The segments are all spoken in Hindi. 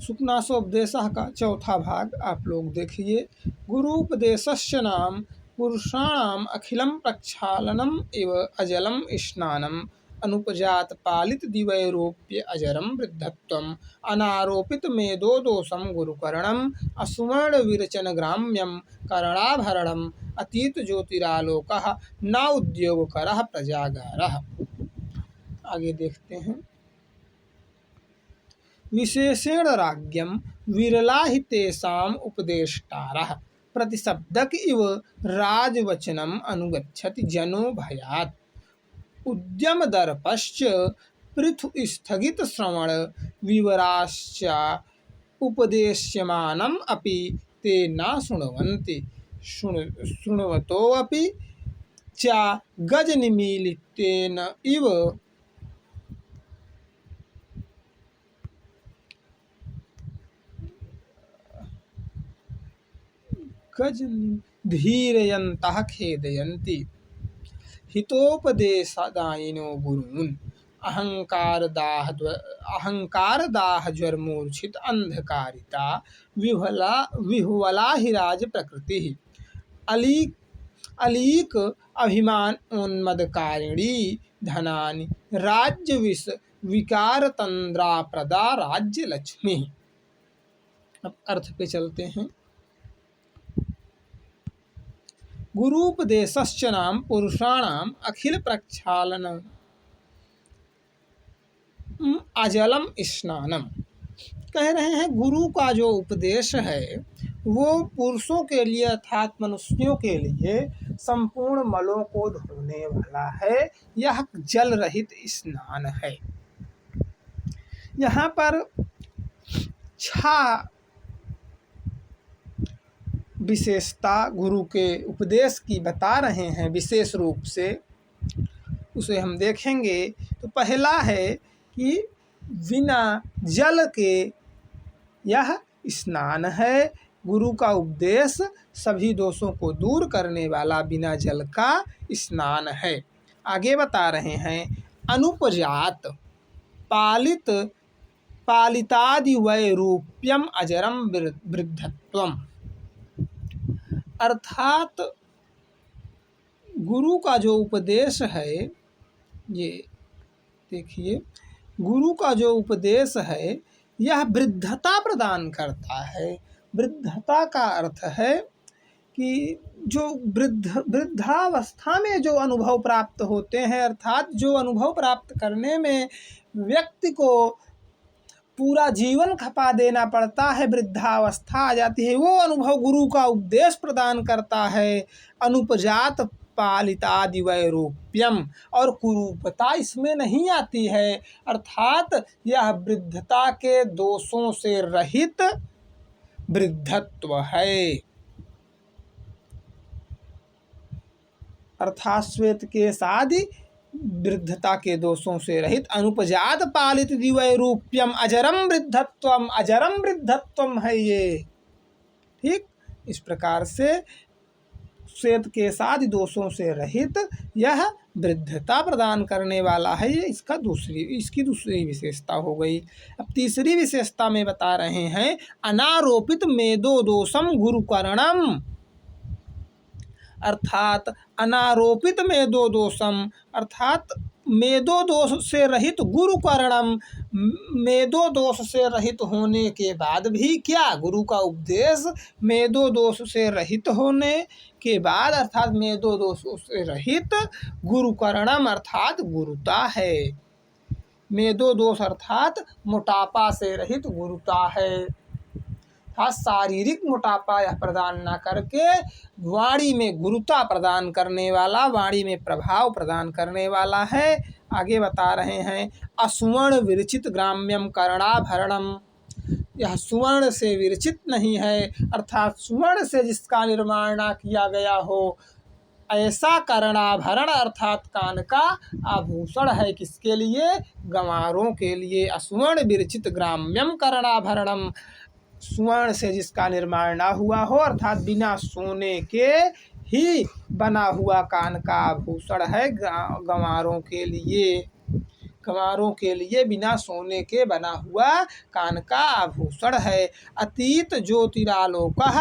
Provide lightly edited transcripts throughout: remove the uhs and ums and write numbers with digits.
सुखनासोपदेशः का चौथा भाग आप लोग देखिए। गुरुपदेशस्य नाम पुरुषाणाम अखिलम प्रक्षालनम इव अजलम स्नानम अनुपजात पालित दिवैरोप्य अजरम वृद्धत्वम अनारोपित मेदो दोषम गुरुकरणम असुवर्ण विरचन ग्राम्यम करणाभरणम अतीत ज्योतिरालोकः न उद्योगकरः प्रजागारः। आगे देखते हैं। विशेषेण राज्ञं विरला हि तेषाम् उपदेष्टारः प्रतिशब्दक इव राजवचनम् अनुगच्छति जनो भयात् उद्यमदर्पश्च पृथु स्थगित श्रवण विवराश्च उपदेश्यमानम् अपि ते न शृण्वन्ति शृण्वतोऽपि च गजनिमीलितेन इव धीरयन्तः खेदयन्ति हितोपदेशदायिनो गुरून् अहंकारदाह ज्वरमूर्छित अंधकारिता विह्वला हि राज प्रकृति अलीक अभिमान उन्मदकारिणी धनानि राज्य विकार तंद्रा प्रदा राज्य लक्ष्मी। अब अर्थ पे चलते हैं। गुरुपदेशश्च नाम पुरुषाणाम अखिल प्रक्षालन अजलम स्नानम। कह रहे हैं गुरु का जो उपदेश है वो पुरुषों के लिए अर्थात मनुष्यों के लिए संपूर्ण मलों को धोने वाला है। यह जल रहित स्नान है। यहाँ पर छह विशेषता गुरु के उपदेश की बता रहे हैं विशेष रूप से, उसे हम देखेंगे। तो पहला है कि बिना जल के यह स्नान है। गुरु का उपदेश सभी दोषों को दूर करने वाला बिना जल का स्नान है। आगे बता रहे हैं अनुपजात पालितादि वैरूप्यम अजरम वृद्धत्वम। अर्थात गुरु का जो उपदेश है, ये देखिए, गुरु का जो उपदेश है यह वृद्धता प्रदान करता है। वृद्धता का अर्थ है कि जो वृद्धावस्था में जो अनुभव प्राप्त होते हैं, अर्थात जो अनुभव प्राप्त करने में व्यक्ति को पूरा जीवन खपा देना पड़ता है, वृद्धावस्था आ जाती है, वो अनुभव गुरु का उपदेश प्रदान करता है। अनुपजात पालितादि वैरूप्यम, और कुरूपता इसमें नहीं आती है, अर्थात यह वृद्धता के दोषों से रहित वृद्धत्व है। अर्थात श्वेत के सादि वृद्धता के दोषों से रहित अनुपजात पालित दिवैरूप्यम अजरम वृद्धत्वम। अजरम वृद्धत्वम है ये, ठीक। इस प्रकार से श्वेत के सादि दोषों से रहित यह वृद्धता प्रदान करने वाला है। ये इसकी दूसरी विशेषता हो गई। अब तीसरी विशेषता में बता रहे हैं अनारोपित मेदो दोषम गुरुकरणम। अर्थात अनारोपित मेदो दोषम, अर्थात मेदो दोष से रहित गुरुकरणम। मेदो दोष से रहित होने के बाद भी क्या, गुरु का उपदेश मेदो दोष से रहित होने के बाद, अर्थात मेदो दोष से रहित गुरुकरणम, अर्थात गुरुता है। मेदो दोष अर्थात मोटापा से रहित गुरुता है। शारीरिक मोटापा यह प्रदान न करके वाणी में गुरुता प्रदान करने वाला, वाणी में प्रभाव प्रदान करने वाला है। आगे बता रहे हैं असुवर्ण विरचित ग्राम्यम कर्णाभरणम। यह सुवर्ण से विरचित नहीं है, अर्थात सुवर्ण से जिसका निर्माण ना किया गया हो, ऐसा कर्णाभरण अर्थात कान का आभूषण है। किसके लिए? गंवारों के लिए। असुवर्ण विरचित ग्राम्यम कर्णाभरणम, स्वर्ण से जिसका निर्माण ना हुआ हो, अर्थात बिना सोने के ही बना हुआ कान का आभूषण है गंवारों के लिए। गंवारों के लिए बिना सोने के बना हुआ कान का आभूषण है। अतीत ज्योतिरालोकः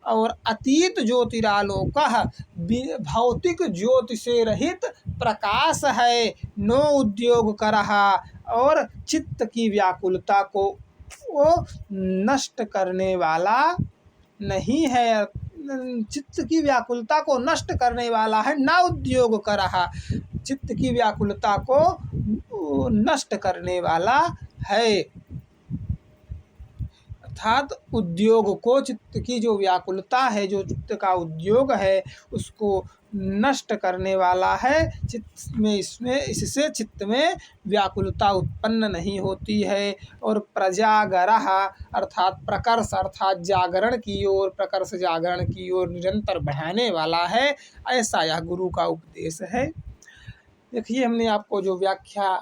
और अतीत ज्योतिरालोकः भौतिक ज्योति से रहित प्रकाश है। नो उद्योग करः और चित्त की व्याकुलता को वो नष्ट करने वाला नहीं है, चित्त की व्याकुलता को नष्ट करने वाला है। न उद्योग करः चित्त की व्याकुलता को नष्ट करने वाला है, अर्थात उद्योग को, चित्त की जो व्याकुलता है, जो चित्त का उद्योग है उसको नष्ट करने वाला है। चित्त में इससे चित्त में व्याकुलता उत्पन्न नहीं होती है। और प्रजागरः अर्थात प्रकर्ष अर्थात जागरण की ओर, प्रकर्ष जागरण की ओर निरंतर बढ़ाने वाला है, ऐसा यह गुरु का उपदेश है। देखिए हमने आपको जो व्याख्या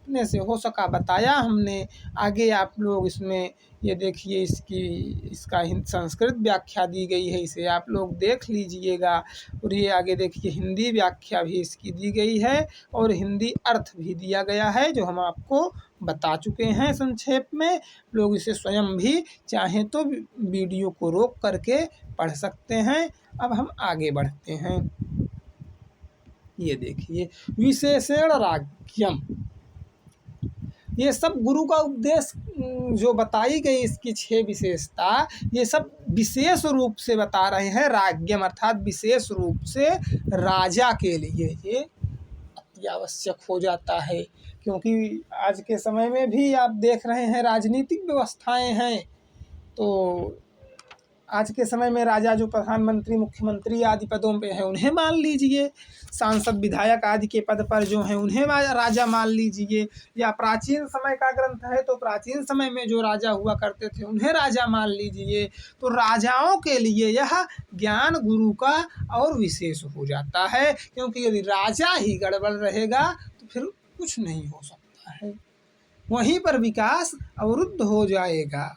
अपने से हो सका बताया हमने। आगे आप लोग इसमें ये देखिए इसका संस्कृत व्याख्या दी गई है, इसे आप लोग देख लीजिएगा। और ये आगे देखिए हिंदी व्याख्या भी इसकी दी गई है और हिंदी अर्थ भी दिया गया है, जो हम आपको बता चुके हैं संक्षेप में। लोग इसे स्वयं भी चाहें तो वीडियो को रोक करके पढ़ सकते हैं। अब हम आगे बढ़ते हैं। ये देखिए विशेषण राज्यम, ये सब गुरु का उपदेश जो बताई गई इसकी 6 विशेषता, ये सब विशेष रूप से बता रहे हैं। राज्यम अर्थात विशेष रूप से राजा के लिए ये अति आवश्यक हो जाता है, क्योंकि आज के समय में भी आप देख रहे हैं राजनीतिक व्यवस्थाएं हैं। तो आज के समय में राजा जो प्रधानमंत्री, मुख्यमंत्री आदि पदों पे हैं उन्हें मान लीजिए, सांसद, विधायक आदि के पद पर जो हैं उन्हें राजा मान लीजिए, या प्राचीन समय का ग्रंथ है तो प्राचीन समय में जो राजा हुआ करते थे उन्हें राजा मान लीजिए। तो राजाओं के लिए यह ज्ञान गुरु का और विशेष हो जाता है, क्योंकि यदि राजा ही गड़बड़ रहेगा तो फिर कुछ नहीं हो सकता है, वहीं पर विकास अवरुद्ध हो जाएगा।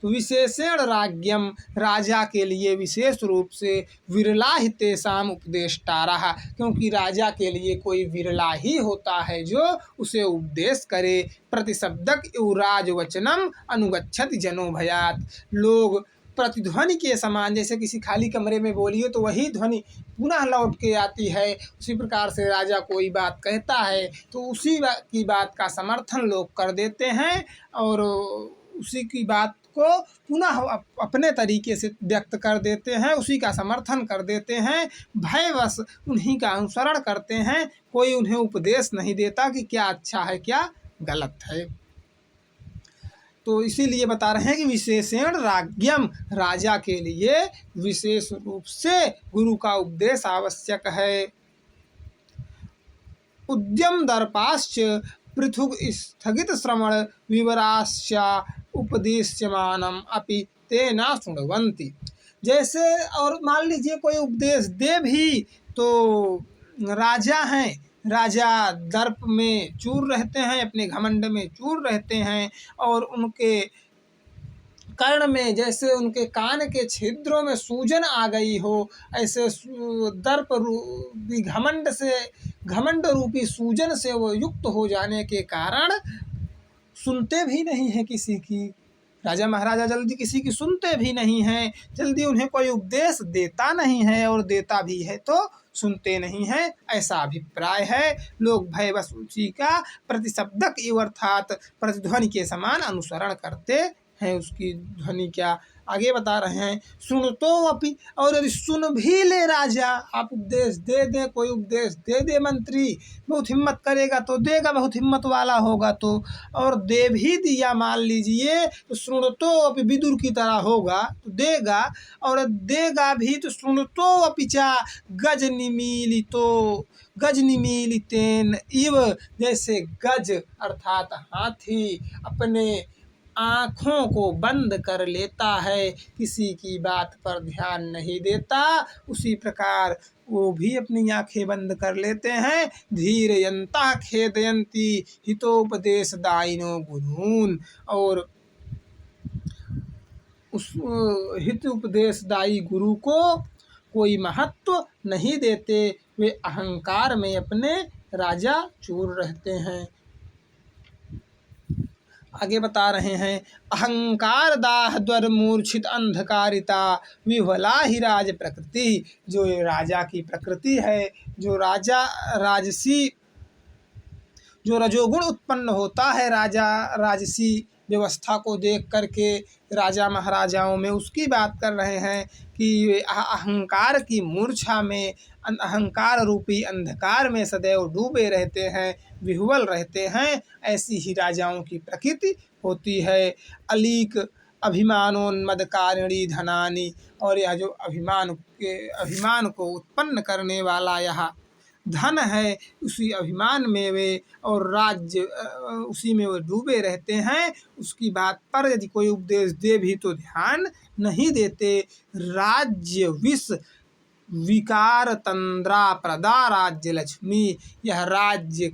तो विशेषण राज्यम, राजा के लिए विशेष रूप से विरला ही तेषाम उपदेष्टा रहा, क्योंकि राजा के लिए कोई विरला ही होता है जो उसे उपदेश करे। प्रतिशब्दक युवराज वचनम अनुगच्छति जनो भयात, लोग प्रतिध्वनि के समान, जैसे किसी खाली कमरे में बोलिए तो वही ध्वनि पुनः लौट के आती है, उसी प्रकार से राजा कोई बात कहता है तो उसी की बात का समर्थन लोग कर देते हैं और उसी की बात को पुनः अपने तरीके से व्यक्त कर देते हैं, उसी का समर्थन कर देते हैं, भयवश उन्हीं का अनुसरण करते हैं। कोई उन्हें उपदेश नहीं देता कि क्या अच्छा है क्या गलत है। तो इसीलिए बता रहे हैं कि विशेषण राज्यम, राजा के लिए विशेष रूप से गुरु का उपदेश आवश्यक है। उद्यम दर्पाश्च पृथुक स्थगित श्रवण विवराश्चा उपदेश्यमानम अपि ते न शृण्वन्ति। जैसे और मान लीजिए कोई उपदेश दे भी तो राजा हैं, राजा दर्प में चूर रहते हैं, अपने घमंड में चूर रहते हैं और उनके कर्ण में, जैसे उनके कान के छिद्रों में सूजन आ गई हो, ऐसे दर्प रूपी घमंड रूपी सूजन से वो युक्त हो जाने के कारण सुनते भी नहीं हैं किसी की। राजा महाराजा जल्दी किसी की सुनते भी नहीं हैं, जल्दी उन्हें कोई उपदेश देता नहीं है, और देता भी है तो सुनते नहीं हैं, ऐसा अभिप्राय है। लोग भयवश उसी का प्रतिशब्दक इव अर्थात प्रतिध्वनि के समान अनुसरण करते हैं, उसकी ध्वनि क्या आगे बता रहे हैं। सुन तो अपि, और यदि सुन भी ले राजा, आप उपदेश दे दे, कोई उपदेश दे दे मंत्री, बहुत हिम्मत करेगा तो देगा, बहुत हिम्मत वाला होगा तो, और दे भी दिया मान लीजिए तो सुन तो अपि विदुर की तरह होगा तो देगा, और देगा भी तो सुन तो अपिचा गज निमीलितेन इव, जैसे गज अर्थात हाथी अपने आँखों को बंद कर लेता है, किसी की बात पर ध्यान नहीं देता, उसी प्रकार वो भी अपनी आँखें बंद कर लेते हैं। धीरयंता खेदयंती हितोपदेश दायिनो गुरून्, और उस हित उपदेशदायी गुरु को कोई महत्व नहीं देते, वे अहंकार में अपने राजा चूर रहते हैं। आगे बता रहे हैं, अहंकार दाह द्वर मूर्छित अंधकारिता विह्वला ही राज प्रकृति। जो ये राजा की प्रकृति है, जो राजा राजसी, जो रजोगुण उत्पन्न होता है राजा राजसी व्यवस्था को देख करके राजा महाराजाओं में, उसकी बात कर रहे हैं कि अहंकार की मूर्छा में, अहंकार रूपी अंधकार में सदैव डूबे रहते हैं, विह्वल रहते हैं। ऐसी ही राजाओं की प्रकृति होती है। अलीक अभिमानोन्मदकारिणी धनानि, और यह जो अभिमान को उत्पन्न करने वाला यह धन है, उसी अभिमान में वे और राज्य उसी में वे डूबे रहते हैं। उसकी बात पर यदि कोई उपदेश दे भी तो ध्यान नहीं देते। राज्य विष विकार तंद्रा प्रदा राज्य लक्ष्मी, यह राज्य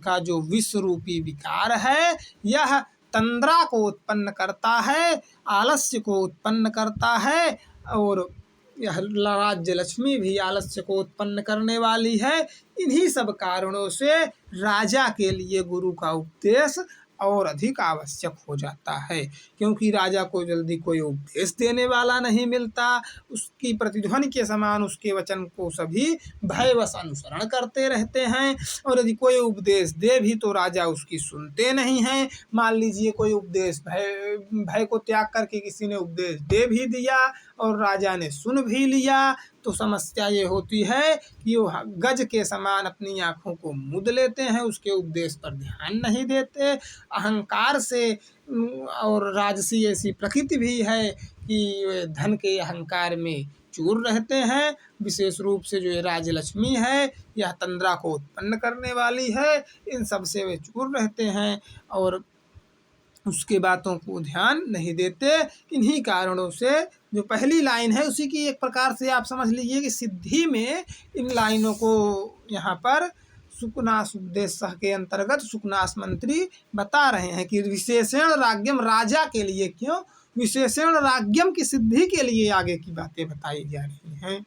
का जो विष रूपी विकार है, यह तंद्रा को उत्पन्न करता है, आलस्य को उत्पन्न करता है, और यह राज्य लक्ष्मी भी आलस्य को उत्पन्न करने वाली है। इन्हीं सब कारणों से राजा के लिए गुरु का उपदेश और अधिक आवश्यक हो जाता है, क्योंकि राजा को जल्दी कोई उपदेश देने वाला नहीं मिलता। उसकी प्रतिध्वनि के समान उसके वचन को सभी भयवश अनुसरण करते रहते हैं, और यदि कोई उपदेश दे भी तो राजा उसकी सुनते नहीं हैं। मान लीजिए कोई उपदेश भय को त्याग करके किसी ने उपदेश दे भी दिया और राजा ने सुन भी लिया, तो समस्या ये होती है कि वो गज के समान अपनी आँखों को मूंद लेते हैं, उसके उपदेश पर ध्यान नहीं देते। अहंकार से और राजसी ऐसी प्रकृति भी है कि वे धन के अहंकार में चूर रहते हैं। विशेष रूप से जो ये राजलक्ष्मी है, यह तंद्रा को उत्पन्न करने वाली है, इन सब से वे चूर रहते हैं और उसके बातों को ध्यान नहीं देते। इन्हीं कारणों से जो पहली लाइन है उसी की एक प्रकार से आप समझ लीजिए कि सिद्धि में इन लाइनों को यहाँ पर सुकनास उपदेश के अंतर्गत सुकनास मंत्री बता रहे हैं कि विशेषण राज्ञम, राजा के लिए क्यों, विशेषण राज्ञम की सिद्धि के लिए आगे की बातें बताई जा रही हैं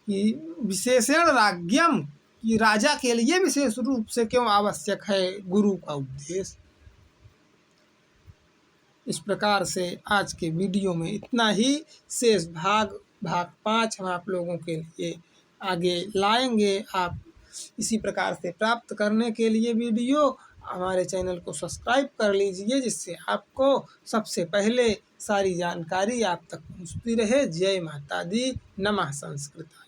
कि विशेषण राज्ञम की राजा के लिए विशेष रूप से क्यों आवश्यक है गुरु का उपदेश। इस प्रकार से आज के वीडियो में इतना ही। शेष भाग 5 हम आप लोगों के लिए आगे लाएंगे। आप इसी प्रकार से प्राप्त करने के लिए वीडियो हमारे चैनल को सब्सक्राइब कर लीजिए, जिससे आपको सबसे पहले सारी जानकारी आप तक पहुंचती रहे। जय माता दी। नमः संस्कृताय।